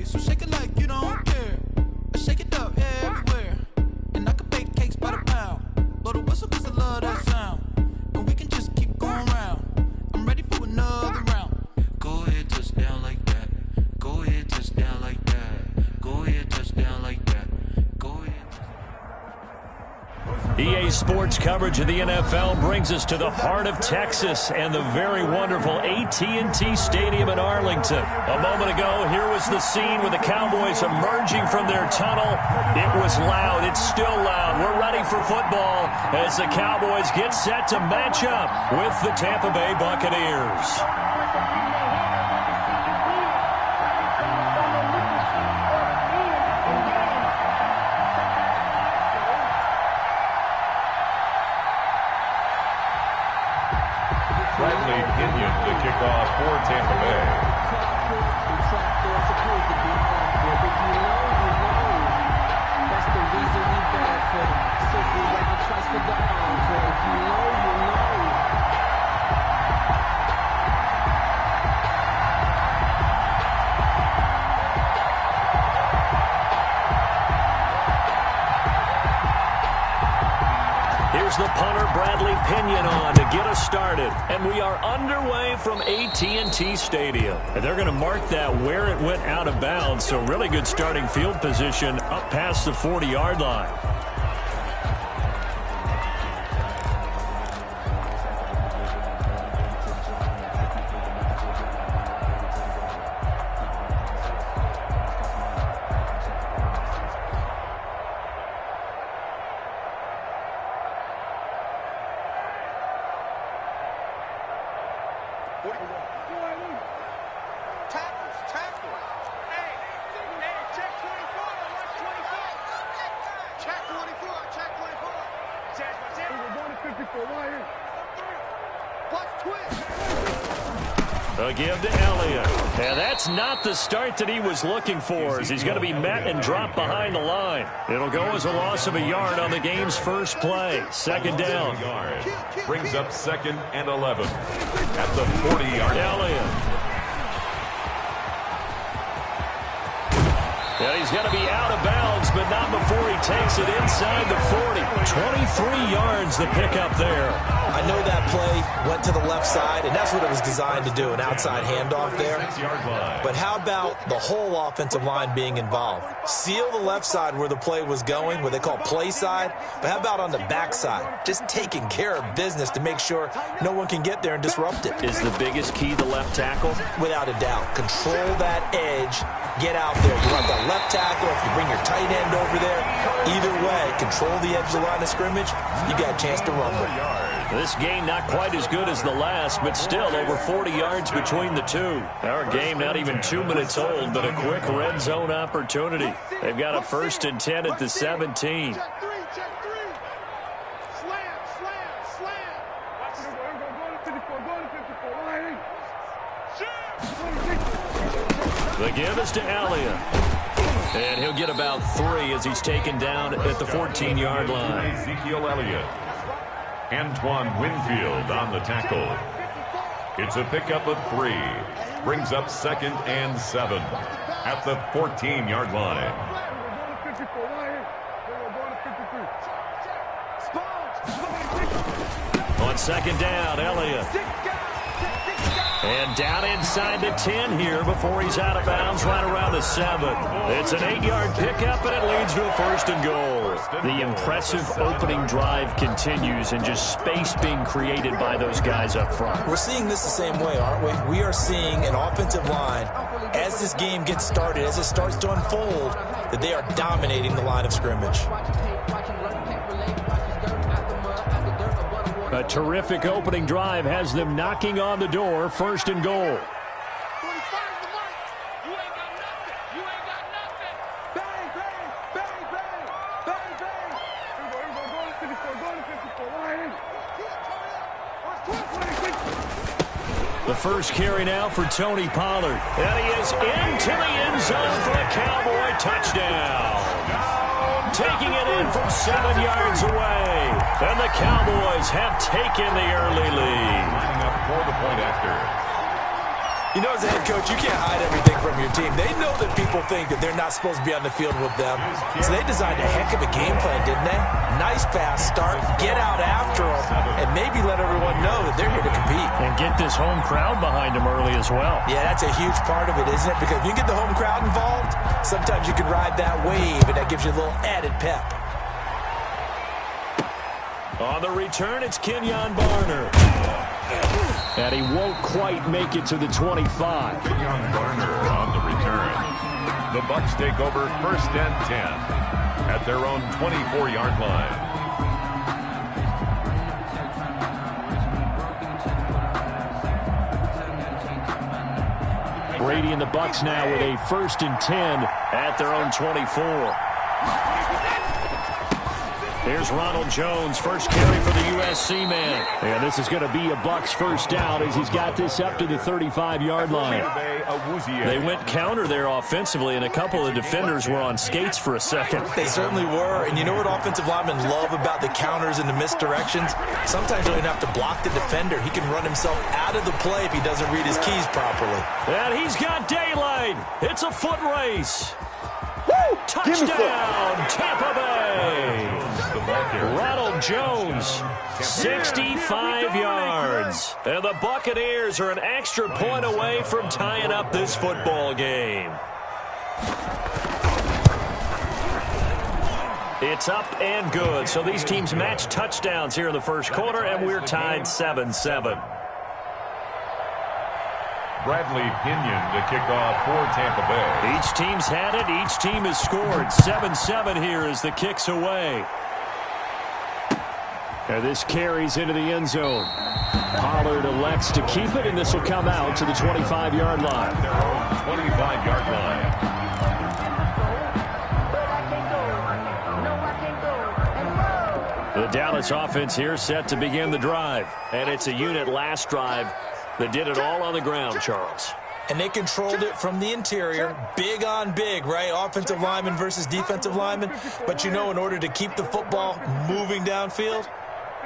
way. So shake it like you don't care. Shake it up everywhere. And I can bake cakes by the pound. Blow the whistle 'cause I love that sound. And we can just keep going round. I'm ready for another round. Go ahead, touch down like that. Go ahead, touch down like that. Go ahead, touch down like that. Go ahead. EA Sports coverage of the NFL brings us to the heart of Texas and the very wonderful AT&T Stadium in Arlington. A moment ago, here was the scene with the Cowboys emerging from their tunnel. It was loud. It's still loud. We're ready for football as the Cowboys get set to match up with the Tampa Bay Buccaneers. Bradley Pinion to kick off for Tampa Bay. That's the reason we bad for them. Simply like a trust for the encore. If you know, you know. Here's the punter, Bradley Pinion, on to get us started. And we are underway from AT&T Stadium. And they're going to mark that where it went out of bounds. So really good starting field position up past the 40-yard line. A give to Elliott. And that's not the start that he was looking for, as he's going to be met and dropped behind the line. It'll go as a loss of a yard on the game's first play. Second down. Brings up 2nd and 11 at the 40-yard line. Elliott. And he's going to be out of bounds, but not before he takes it inside the 40. 23 yards the pickup there. I know that play went to the left side, and that's what it was designed to do, an outside handoff there. But how about the whole offensive line being involved? Seal the left side where the play was going, what they call play side, but how about on the back side? Just taking care of business to make sure no one can get there and disrupt it. Is the biggest key the left tackle? Without a doubt. Control that edge. Get out there. You want that left tackle, if you bring your tight end over there, either way, control the edge of the line of scrimmage, you got a chance to rumble. This game not quite as good as the last, but still over 40 yards between the two. Our game not even 2 minutes old, but a quick red zone opportunity. They've got a 1st and 10 at the 17. The give is to Elliott. And he'll get about 3 as he's taken down at the 14-yard line. Ezekiel Elliott. Antoine Winfield on the tackle. It's a pickup of 3. Brings up 2nd and 7 at the 14-yard line. On 2nd down, Elliott. And down inside the 10 here before he's out of bounds right around the 7. It's an 8-yard pickup, and it leads to a 1st and goal. The impressive opening drive continues, and just space being created by those guys up front. We're seeing this the same way, aren't we? We are seeing an offensive line, as this game gets started, as it starts to unfold, that they are dominating the line of scrimmage. A terrific opening drive has them knocking on the door, 1st and goal. The first carry now for Tony Pollard. And he is into the end zone for a Cowboy touchdown. Taking it in from 7 yards away. And the Cowboys have taken the early lead. Lining up for the point after. You know, as a head coach, you can't hide everything from your team. They know that people think that they're not supposed to be on the field with them. So they designed a heck of a game plan, didn't they? Nice fast start, get out after them, and maybe let everyone know that they're here to compete. And get this home crowd behind them early as well. Yeah, that's a huge part of it, isn't it? Because if you get the home crowd involved, sometimes you can ride that wave, and that gives you a little added pep. On the return, it's Kenyon Barner. And he won't quite make it to the 25. Kenyon Barner on the return. The Bucs take over 1st and 10 at their own 24-yard line. Brady and the Bucs now with a 1st and 10 at their own 24. Here's Ronald Jones, first carry for the USC man. And this is going to be a Bucs first down as he's got this up to the 35-yard line. They went counter there offensively, and a couple of defenders were on skates for a second. They certainly were, and you know what offensive linemen love about the counters and the misdirections? Sometimes you don't even have to block the defender. He can run himself out of the play if he doesn't read his keys properly. And he's got daylight. It's a foot race. Woo! Touchdown, Tampa Bay. Ronald Jones, 65 yards. And the Buccaneers are an extra point away from tying up this football game. It's up and good. So these teams match touchdowns here in the first quarter, and we're tied 7-7. Bradley Pinion to kick off for Tampa Bay. Each team's had it. Each team has scored. 7-7 here as the kick's away. And this carries into the end zone. Pollard elects to keep it, and this will come out to the 25-yard line. Their own 25-yard line. The Dallas offense here set to begin the drive. And it's a unit last drive that did it all on the ground, Charles. And they controlled it from the interior, big on big, right? Offensive lineman versus defensive lineman. But you know, in order to keep the football moving downfield,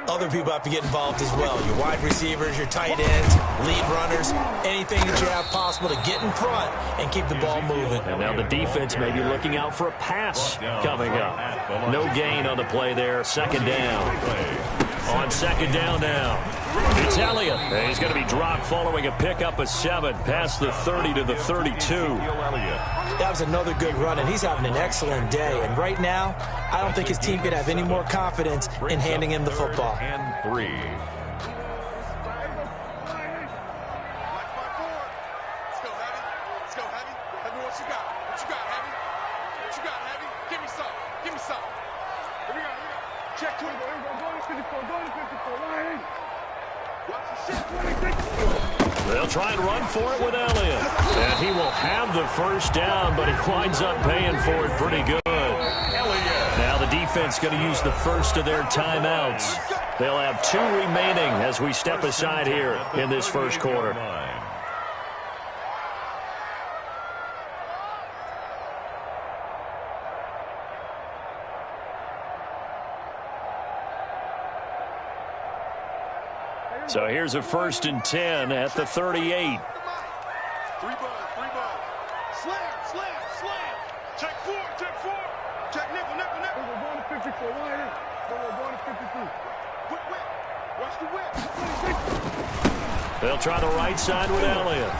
other people have to get involved as well. Your wide receivers, your tight ends, lead runners, anything that you have possible to get in front and keep the ball moving. And now the defense may be looking out for a pass coming up. No gain on the play there. Second down. On second down now, it's Elliott. He's going to be dropped following a pickup of 7 past the 30 to the 32. That was another good run, and he's having an excellent day. And right now, I don't think his team could have any more confidence in handing him the football. And 3. They'll try and run for it with Elliott. And he will have the first down, but he winds up paying for it pretty good. Now the defense going to use the first of their timeouts. They'll have 2 remaining as we step aside here in this first quarter. So here's a 1st and 10 at the 38. 3 ball. Slam. Check 4. Check nickel. We're going to 54. We're going to 53. Whip. Watch the whip. They'll try the right side with Elliott.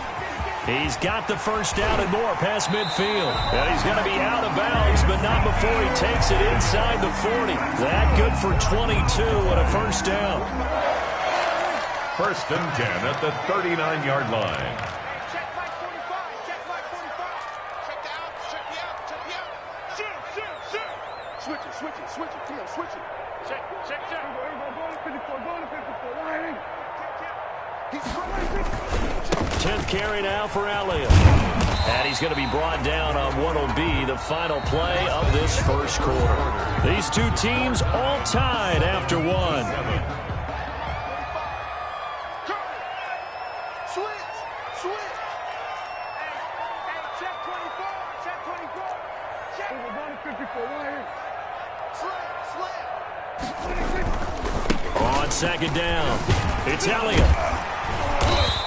He's got the first down and more past midfield. And he's going to be out of bounds, but not before he takes it inside the 40. That good for 22 and a first down. 1st and 10 at the 39-yard line. Check my 45. Check my 45. Check the out. Check the out. Shoot. Switch it. Come on, switch it. Check. Go to 54. He's 10th carry now for Elliott. And he's going to be brought down on what will be the final play of this first quarter. These two teams all tied after 1. On second down, it's Elliott.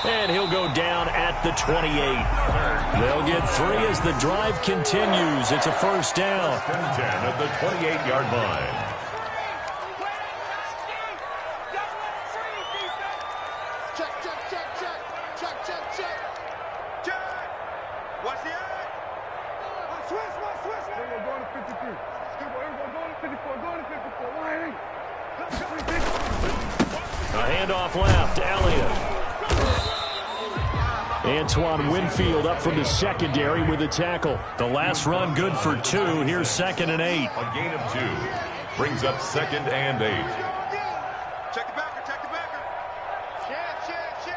And he'll go down at the 28. They'll get 3 as the drive continues. It's a first down. 10 at the 28-yard line. A handoff left, Elliott. Antoine Winfield up from the secondary with a tackle. The last run good for 2. Here's 2nd and 8. A gain of 2. Brings up 2nd and 8. Check the backer, check the backer. Check.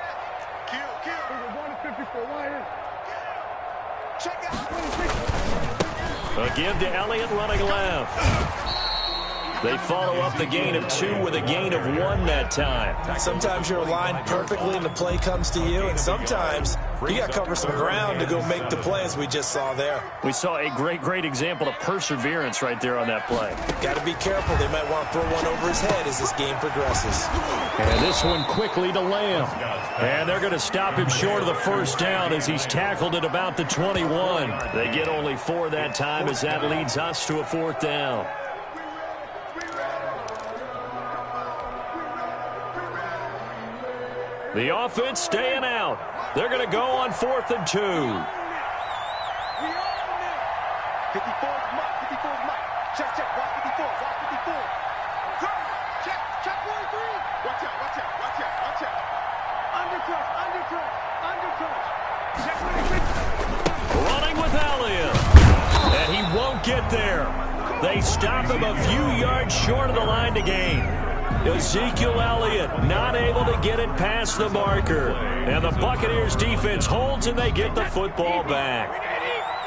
Kill. We're going to 54. Check out. A give to Elliott running left. They follow up the gain of 2 with a gain of 1 that time. Sometimes you're aligned perfectly and the play comes to you, and sometimes you got to cover some ground to go make the play, as we just saw there. We saw a great example of perseverance right there on that play. Got to be careful. They might want to throw one over his head as this game progresses. And this one quickly to Lamb. And they're going to stop him short of the first down as he's tackled at about the 21. They get only 4 that time as that leads us to a 4th down. The offense staying out. They're going to go on 4th and 2. 54 Mike. Check. Watch 54. Check 43. Watch out. Undercut. Check 46. Running with Elliott. And he won't get there. They stop him a few yards short of the line to gain. Ezekiel Elliott not able to get it past the marker. And the Buccaneers defense holds and they get the football back.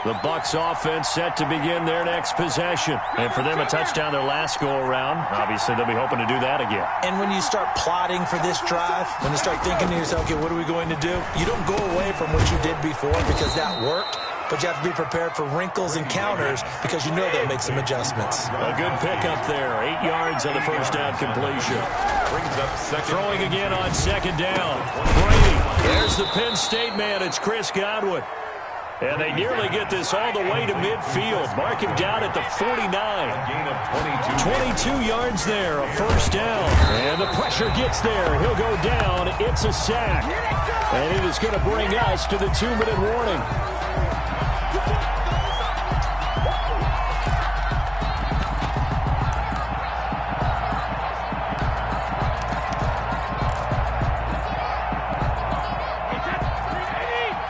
The Bucs offense set to begin their next possession. And for them, a touchdown their last go-around. Obviously, they'll be hoping to do that again. And when you start plotting for this drive, when you start thinking to yourself, okay, what are we going to do? You don't go away from what you did before because that worked. But you have to be prepared for wrinkles and counters because you know they'll make some adjustments. A good pickup there. 8 yards on the first down completion. Brings up 2nd. Throwing again on 2nd down. Brady. There's the Penn State man. It's Chris Godwin. And they nearly get this all the way to midfield. Mark him down at the 49. Gain of 22. 22 yards there. A first down. And the pressure gets there. He'll go down. It's a sack. And it is going to bring us to the 2-minute warning.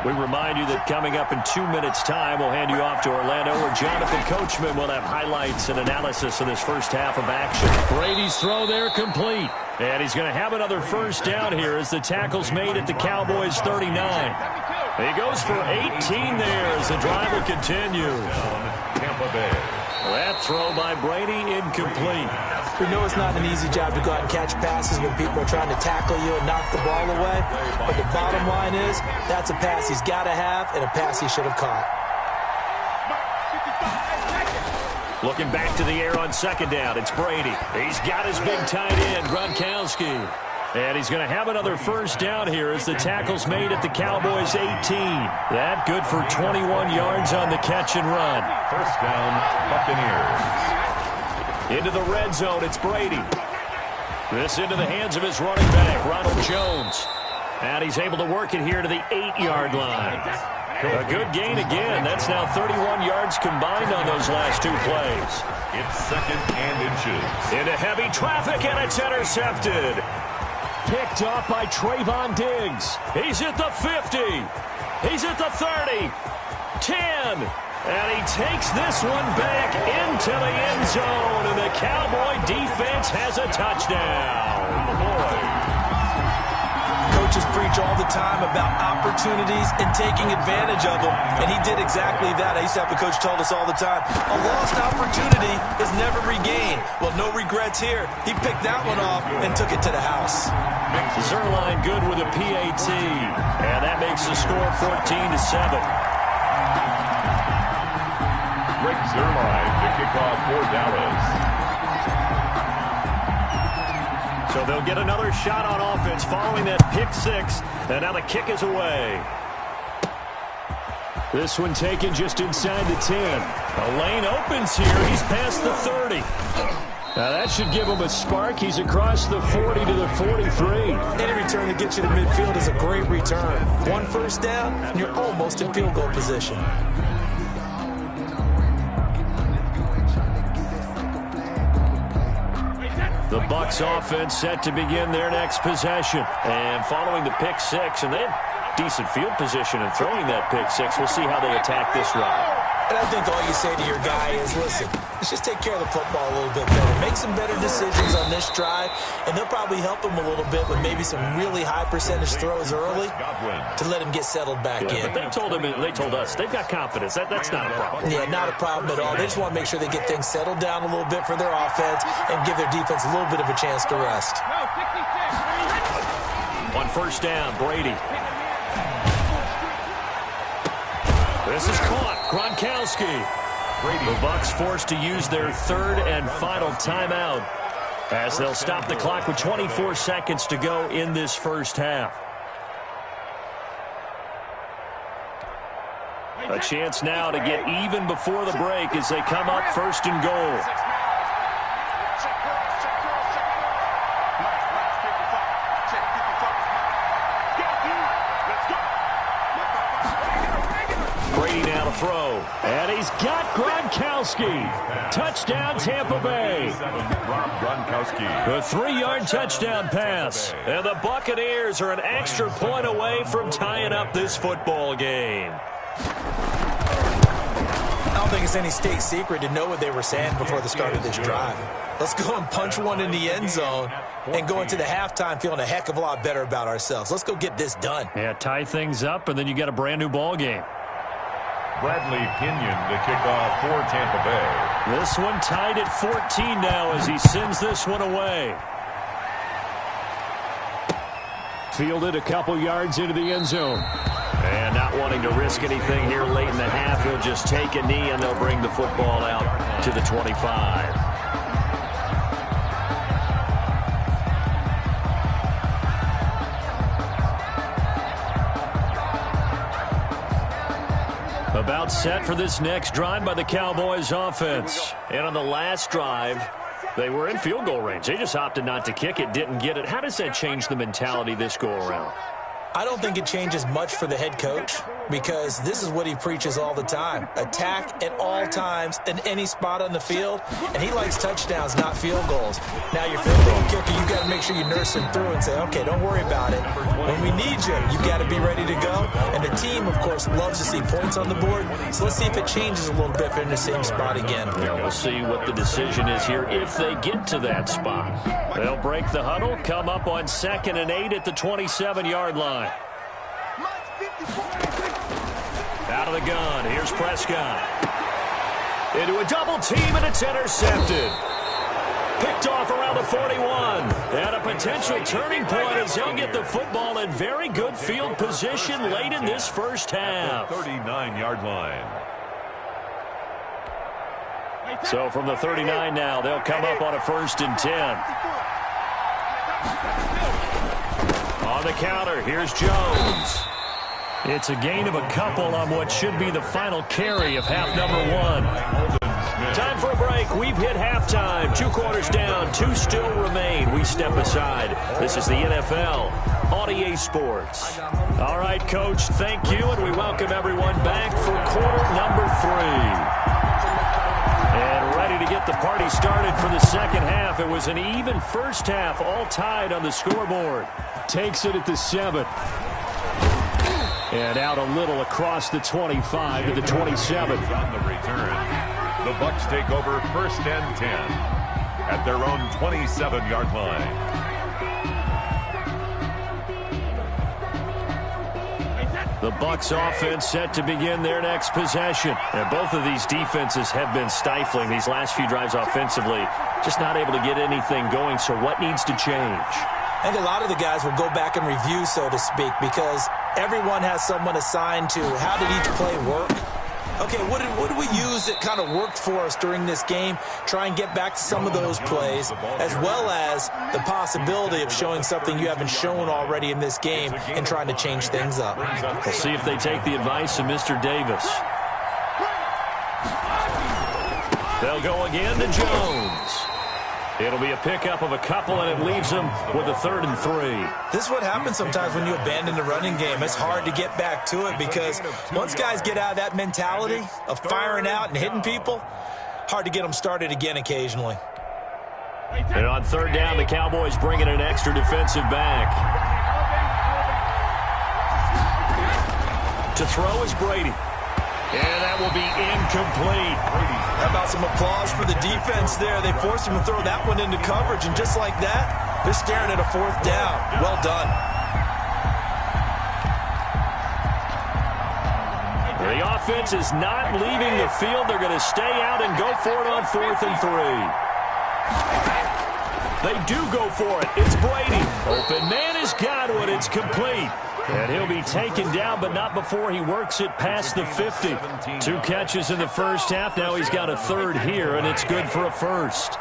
We remind you that coming up in 2 minutes' time, we'll hand you off to Orlando, where Jonathan Coachman will have highlights and analysis of this first half of action. Brady's throw there complete. And he's going to have another first down here as the tackle's made at the Cowboys' 39. He goes for 18 there as the drive will continue. Tampa Bay. That throw by Brady incomplete. We know it's not an easy job to go out and catch passes when people are trying to tackle you and knock the ball away. But the bottom line is, that's a pass he's got to have and a pass he should have caught. Looking back to the air on 2nd down, it's Brady. He's got his big tight end, Gronkowski. And he's going to have another first down here as the tackle's made at the Cowboys' 18. That good for 21 yards on the catch and run. First down, Buccaneers. Into the red zone, it's Brady. This into the hands of his running back, Ronald Jones. And he's able to work it here to the 8-yard line. A good gain again. That's now 31 yards combined on those last 2 plays. It's 2nd and inches. Into heavy traffic, and it's intercepted. Picked off by Trayvon Diggs. He's at the 50. He's at the 30. 10. And he takes this one back into the end zone. And the Cowboy defense has a touchdown. Coaches preach all the time about opportunities and taking advantage of them. And he did exactly that. I used to have a coach told us all the time, a lost opportunity is never regained. Well, no regrets here. He picked that one off and took it to the house. Zerline good with a PAT. And that makes the score 14-7. Greg Zerline to kick off for Dallas. So So they'll get another shot on offense following that pick six. And now the kick is away. This one taken just inside the 10. A lane opens here. He's past the 30. Now that should give him a spark. He's across the 40 to the 43. Any return that gets you to midfield is a great return. One first down, and you're almost in field goal position. The Bucs offense set to begin their next possession. And following the pick six, and they have decent field position in throwing that pick six. We'll see how they attack this drive. And I think all you say to your guy is, listen, let's just take care of the football a little bit better. Make some better decisions on this drive, and they'll probably help him a little bit with maybe some really high percentage throws early to let him get settled back in. But they told us they've got confidence. That's not a problem. Yeah, not a problem at all. They just want to make sure they get things settled down a little bit for their offense and give their defense a little bit of a chance to rest. On first down, Brady. This is caught. Gronkowski. The Bucs forced to use their third and final timeout as they'll stop the clock with 24 seconds to go in this first half. A chance now to get even before the break as they come up first and goal. Throw, and he's got Gronkowski. Touchdown, Tampa Bay. A 3-yard touchdown pass, and the Buccaneers are an extra point away from tying up this football game. I don't think it's any state secret to know what they were saying before the start of this drive. Let's go and punch one in the end zone and go into the halftime feeling a heck of a lot better about ourselves. Let's go get this done. Yeah, tie things up, and then you get a brand new ball game. Bradley Pinion to kick off for Tampa Bay. This one tied at 14 now as he sends this one away. Fielded a couple yards into the end zone. And not wanting to risk anything here late in the half, he'll just take a knee and they'll bring the football out to the 25. About set for this next drive by the Cowboys offense. And on the last drive, they were in field goal range. They just opted not to kick it, didn't get it. How does that change the mentality this go around? I don't think it changes much for the head coach because this is what he preaches all the time. Attack at all times in any spot on the field, and he likes touchdowns, not field goals. Now, your field goal kicker, you got to make sure you nurse him through and say, okay, don't worry about it. When we need you got to be ready to go. And the team, of course, loves to see points on the board, so let's see if it changes a little bit if they're in the same spot again. Yeah, we'll see what the decision is here if they get to that spot. They'll break the huddle, come up on 2nd and 8 at the 27-yard line. Out of the gun, here's Prescott. Into a double team, and it's intercepted. Picked off around the 41. And a potential turning point as he'll get the football in very good field position late in this first half. 39-yard line. So from the 39 now, they'll come up on a 1st and 10. On the counter, here's Jones. It's a gain of a couple on what should be the final carry of half number 1. Time for a break. We've hit halftime. 2 quarters down. 2 still remain. We step aside. This is the NFL on EA Sports. All right, Coach, thank you, and we welcome everyone back for quarter number 3. And ready to get the party started for the second half. It was an even first half, all tied on the scoreboard. Takes it at the 7. And out a little across the 25 to the 27. On the return, the Bucs take over 1st and 10 at their own 27-yard line. The Bucs offense set to begin their next possession. And both of these defenses have been stifling these last few drives offensively. Just not able to get anything going, so what needs to change? I think a lot of the guys will go back and review, so to speak, because everyone has someone assigned to how did each play work. Okay, what did we use that kind of worked for us during this game? Try and get back to some of those plays, as well as the possibility of showing something you haven't shown already in this game and trying to change things up. We'll see if they take the advice of Mr. Davis. They'll go again to Jones. It'll be a pickup of a couple, and it leaves them with a 3rd and 3. This is what happens sometimes when you abandon the running game. It's hard to get back to it because once guys get out of that mentality of firing out and hitting people, hard to get them started again occasionally. And on 3rd down, the Cowboys bring in an extra defensive back. To throw is Brady. And that will be incomplete. How about some applause for the defense there? They forced him to throw that one into coverage, and just like that, they're staring at a 4th down. Well done. The offense is not leaving the field. They're going to stay out and go for it on 4th and 3. They do go for it. It's Brady. Open man has got it. It's complete. And he'll be taken down, but not before he works it past the 50. 2 catches in the first half. Now he's got a 3rd here, and it's good for a 1st.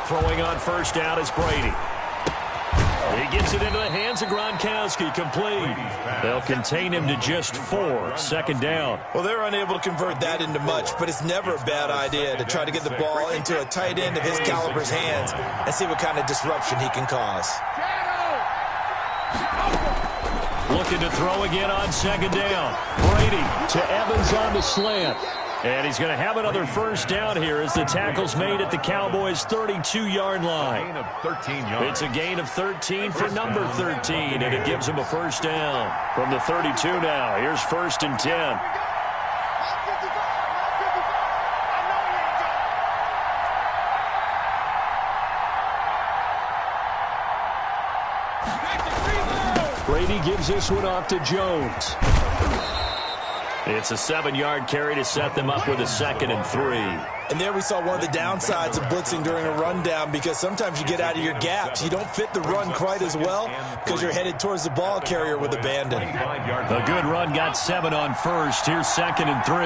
Throwing on 1st down is Brady. He gets it into the hands of Gronkowski, complete. They'll contain him to just 4, 2nd down. Well, they're unable to convert that into much, but it's never a bad idea to try to get the ball into a tight end of his caliber's hands and see what kind of disruption he can cause. Looking to throw again on 2nd down. Brady to Evans on the slant. And he's going to have another 1st down here as the tackle's made at the Cowboys' 32-yard line. It's a gain of 13 for number 13, and it gives him a 1st down. From the 32 now, here's 1st and 10. Brady gives this one off to Jones. It's a 7-yard carry to set them up with a 2nd and 3. And there we saw one of the downsides of blitzing during a rundown, because sometimes you get out of your gaps. You don't fit the run quite as well because you're headed towards the ball carrier with abandon. A good run got 7 on 1st. Here's 2nd and 3.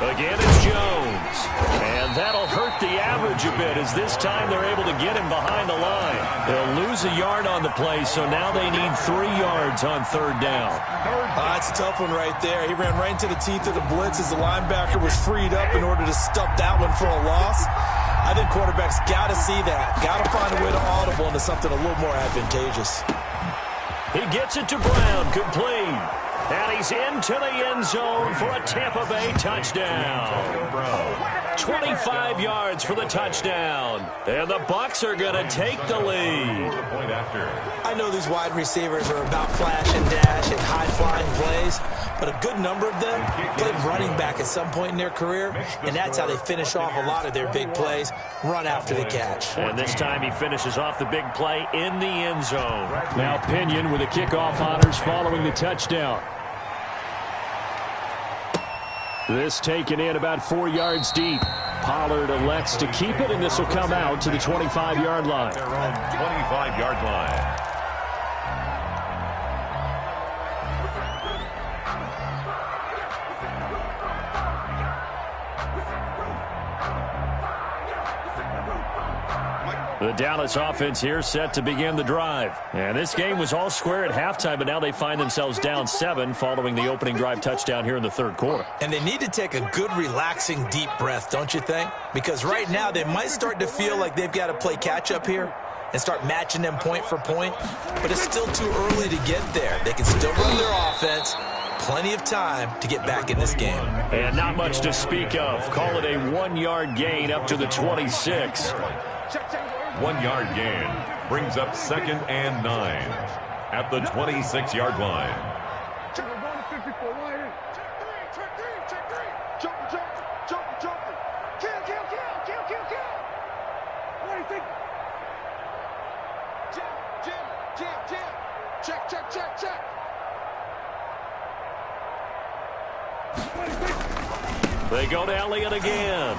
Again, it's Jones. And that'll hurt the average a bit, as this time they're able to get him behind the line. They'll lose a yard on the play, so now they need 3 yards on 3rd down. That's a tough one right there. He ran right into the teeth of the blitz as the linebacker was freed up in order to stuff that one for a loss. I think quarterbacks got to see that. Got to find a way to audible into something a little more advantageous. He gets it to Brown, complete. And he's into the end zone for a Tampa Bay touchdown. 25 yards for the touchdown. And the Bucs are going to take the lead. I know these wide receivers are about flash and dash and high-flying plays, but a good number of them played running back at some point in their career, and that's how they finish off a lot of their big plays, run after the catch. And this time he finishes off the big play in the end zone. Now Pinion with the kickoff honors following the touchdown. This taken in about 4 yards deep. Pollard elects to keep it, and this will come out to the 25-yard line. Their own 25-yard line. The Dallas offense here set to begin the drive. And this game was all square at halftime, but now they find themselves down 7 following the opening drive touchdown here in the 3rd quarter. And they need to take a good, relaxing, deep breath, don't you think? Because right now they might start to feel like they've got to play catch-up here and start matching them point for point. But it's still too early to get there. They can still run their offense. Plenty of time to get back in this game. And not much to speak of. Call it a 1-yard gain up to the 26. 1-yard gain brings up 2nd and 9 at the 26-yard line. They go to Elliott again.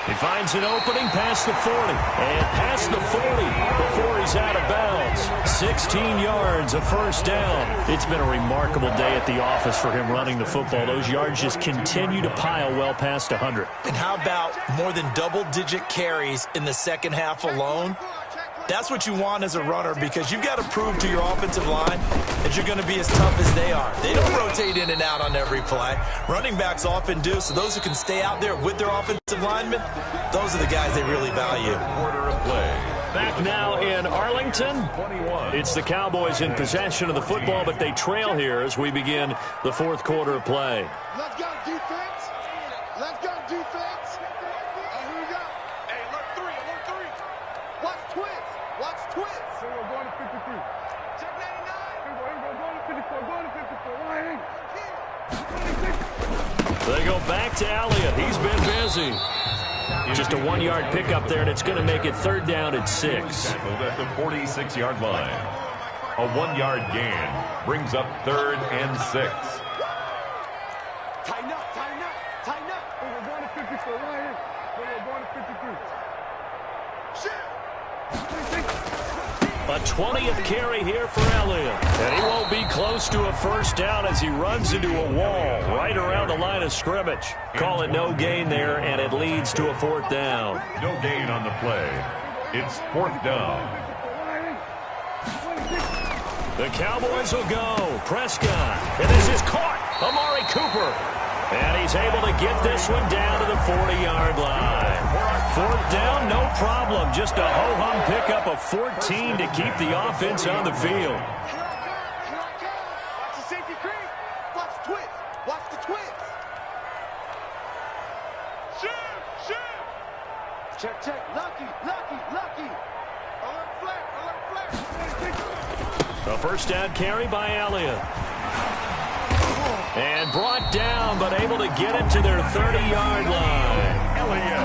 He finds an opening past the 40. And past the 40 before he's out of bounds. 16 yards, a first down. It's been a remarkable day at the office for him running the football. Those yards just continue to pile well past 100. And how about more than double-digit carries in the second half alone? That's what you want as a runner, because you've got to prove to your offensive line that you're going to be as tough as they are. They don't rotate in and out on every play. Running backs often do, so those who can stay out there with their offensive linemen, those are the guys they really value. Quarter of play. Back now in Arlington. It's the Cowboys in possession of the football, but they trail here as we begin the fourth quarter of play. Let's go defense. Let's go defense. Here we go. Hey, alert 3, alert 3. Watch twins. Watch twins. So we're going to 53. Check 99. We're going to 54. Going to 54. They go back to Elliott. He's been busy. Just a 1-yard pickup there, and it's going to make it third down at 6. Tackled at the 46-yard line. A 1-yard gain brings up third and 6. Tighten up, tighten up, tighten up. We're going to 54. Right here. We're going to 53. Shoot. A 20th carry here for Elliott. And he won't be close to a first down as he runs into a wall right around the line of scrimmage. Call it no gain there, and it leads to a fourth down. No gain on the play. It's fourth down. The Cowboys will go. Prescott. And this is caught. Amari Cooper. And he's able to get this one down to the 40-yard line. Fourth down, no problem. Just a ho-hum pickup of 14 to keep the offense on the field. Watch the safety creep. Watch the twins. Watch the twins. Shoot, shoot. Check, check. Lucky, lucky, lucky. Alert flare, alert flare. A first down carry by Elliott. And brought down, but able to get it to their 30-yard line.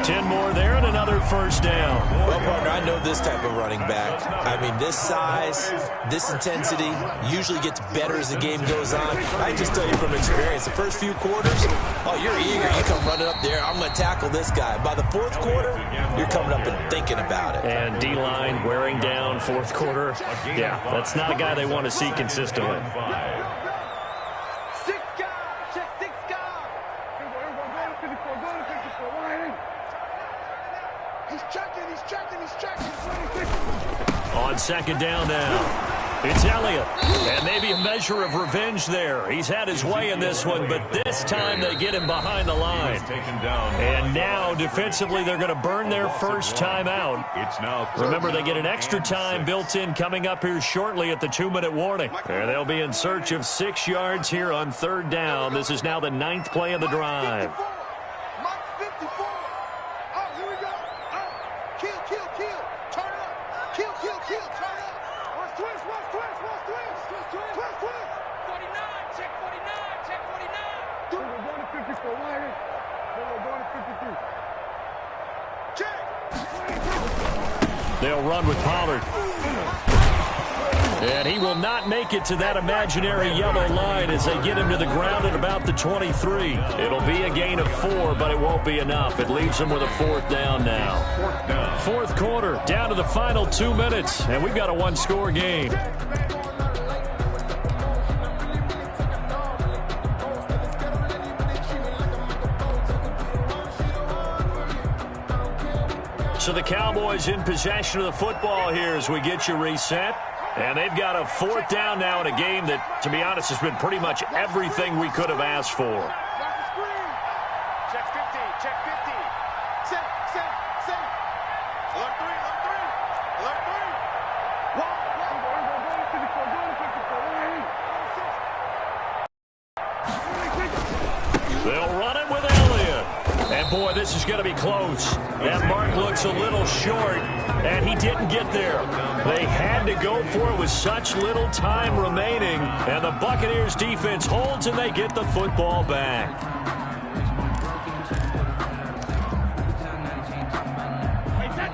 10 more there and another first down. Well, partner, I know this type of running back. I mean, this size, this intensity usually gets better as the game goes on. I just tell you from experience, the first few quarters, oh, you're eager. You come running up there, I'm going to tackle this guy. By the fourth quarter, you're coming up and thinking about it. And D-line wearing down fourth quarter. Yeah, that's not a guy they want to see consistently. On second down now, it's Elliott. And maybe a measure of revenge there. He's had his way in this one, but this time they get him behind the line. And now, defensively, they're going to burn their first time out. Remember, they get an extra time built in coming up here shortly at the 2-minute warning. And they'll be in search of 6 yards here on third down. This is now the 9th play of the drive. They'll run with Pollard. And he will not make it to that imaginary yellow line as they get him to the ground at about the 23. It'll be a gain of 4, but it won't be enough. It leaves them with a fourth down now. Fourth quarter, down to the final 2 minutes, and we've got a one-score game. So the Cowboys in possession of the football here as we get you reset. And they've got a fourth down now in a game that, to be honest, has been pretty much everything we could have asked for. Check 50, check 50. Set, set, set. Alert 3, alert 3. Alert 3. They'll run it with Elliott. And, boy, this is going to be close. That mark looks a little short, and he didn't get there. They had to go for it with such little time remaining, and the Buccaneers defense holds, and they get the football back.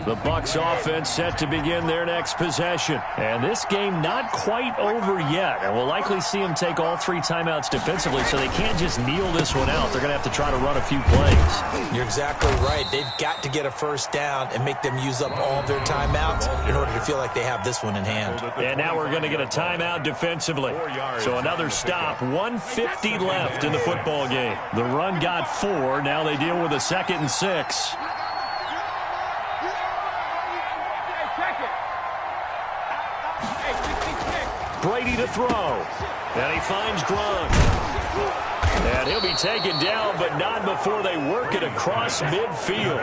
The Bucs offense set to begin their next possession. And this game not quite over yet. And we'll likely see them take all 3 timeouts defensively, so they can't just kneel this one out. They're going to have to try to run a few plays. You're exactly right. They've got to get a first down and make them use up all their timeouts in order to feel like they have this one in hand. And now we're going to get a timeout defensively. So another stop, 1:50 left in the football game. The run got 4. Now they deal with a 2nd and 6. Brady to throw. And he finds Gronk. And he'll be taken down, but not before they work it across midfield.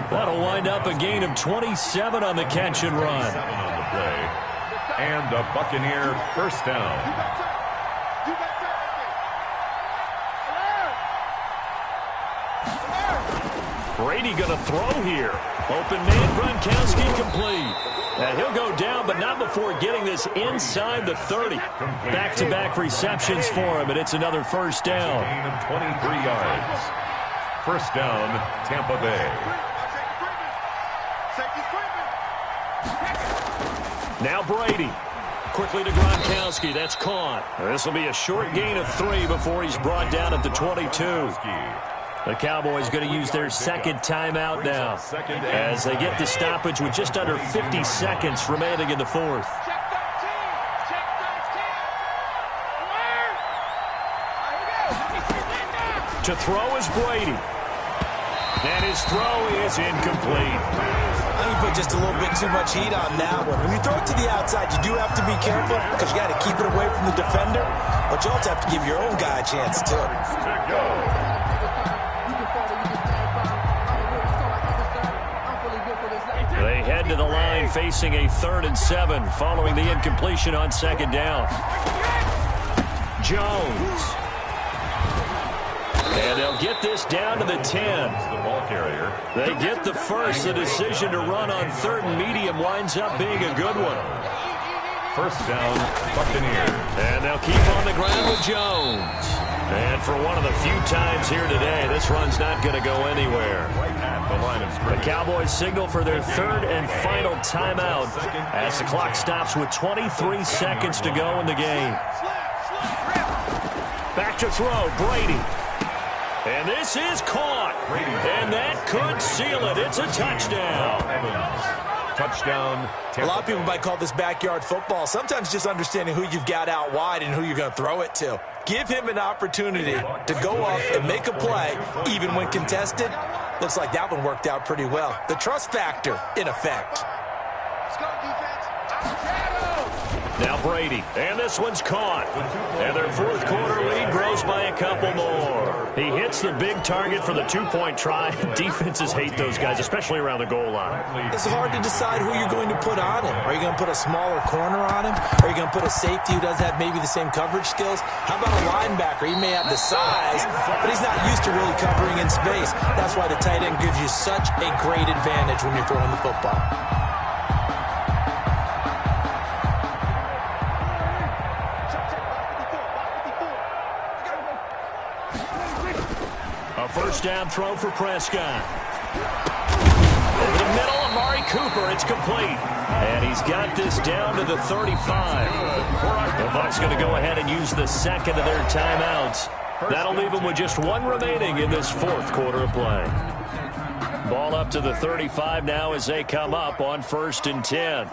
That'll wind up a gain of 27 on the catch and run. And a Buccaneer first down. Brady going to throw here. Open man, Gronkowski complete. And he'll go down, but not before getting this inside the 30. Back-to-back receptions for him, and it's another first down. Gain of 23 yards. First down, Tampa Bay. Now Brady. Quickly to Gronkowski. That's caught. This will be a short gain of 3 before he's brought down at the 22. The Cowboys going to use their 2nd timeout now as they get the stoppage with just under 50 seconds remaining in the 4th. To throw is Brady. And his throw is incomplete. I think you put just a little bit too much heat on that one. When you throw it to the outside, you do have to be careful because you got to keep it away from the defender, but you also have to give your own guy a chance too. They head to the line facing a 3rd and 7 following the incompletion on 2nd down. Jones. And they'll get this down to the 10. The ball carrier. They get the first. The decision to run on 3rd and medium winds up being a good one. First down, Buccaneers. And they'll keep on the ground with Jones. And for one of the few times here today, this run's not going to go anywhere. Right at the line of The scrimmage. Cowboys signal for their 3rd and final timeout as the clock stops with 23 seconds to go in the game. Back to throw, Brady. And this is caught. And that could seal it. It's a touchdown. Touchdown. A lot of people might call this backyard football. Sometimes just understanding who you've got out wide and who you're going to throw it to. Give him an opportunity to go up and make a play, even when contested. Looks like that one worked out pretty well. The trust factor, in effect. Let's go, defense. Now Brady, and this one's caught. And their 4th quarter lead grows by a couple more. He hits the big target for the 2-point try. Defenses hate those guys, especially around the goal line. It's hard to decide who you're going to put on him. Are you going to put a smaller corner on him? Are you going to put a safety who doesn't have maybe the same coverage skills? How about a linebacker? He may have the size, but he's not used to really covering in space. That's why the tight end gives you such a great advantage when you're throwing the football. A first down throw for Prescott. Over the middle, Amari Cooper. It's complete. And he's got this down to the 35. The Bucs going to go ahead and use the 2nd of their timeouts. That'll leave them with just 1 remaining in this 4th quarter of play. Ball up to the 35 now as they come up on 1st and 10.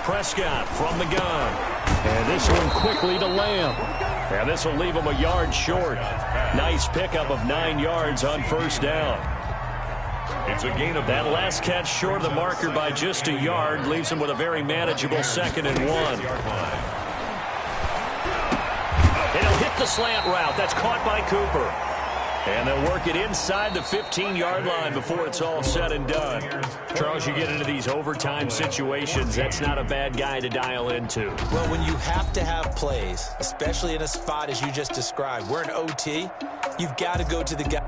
Prescott from the gun. And this one quickly to Lamb. And this will leave him a yard short. Nice pickup of 9 yards on 1st down. It's a gain of that last catch short of the marker by just a yard leaves him with a very manageable 2nd and 1. And he'll hit the slant route. That's caught by Cooper. And they'll work it inside the 15-yard line before it's all said and done. Charles, you get into these overtime situations, that's not a bad guy to dial into. Well, when you have to have plays, especially in a spot as you just described, we're in OT, you've got to go to the guy.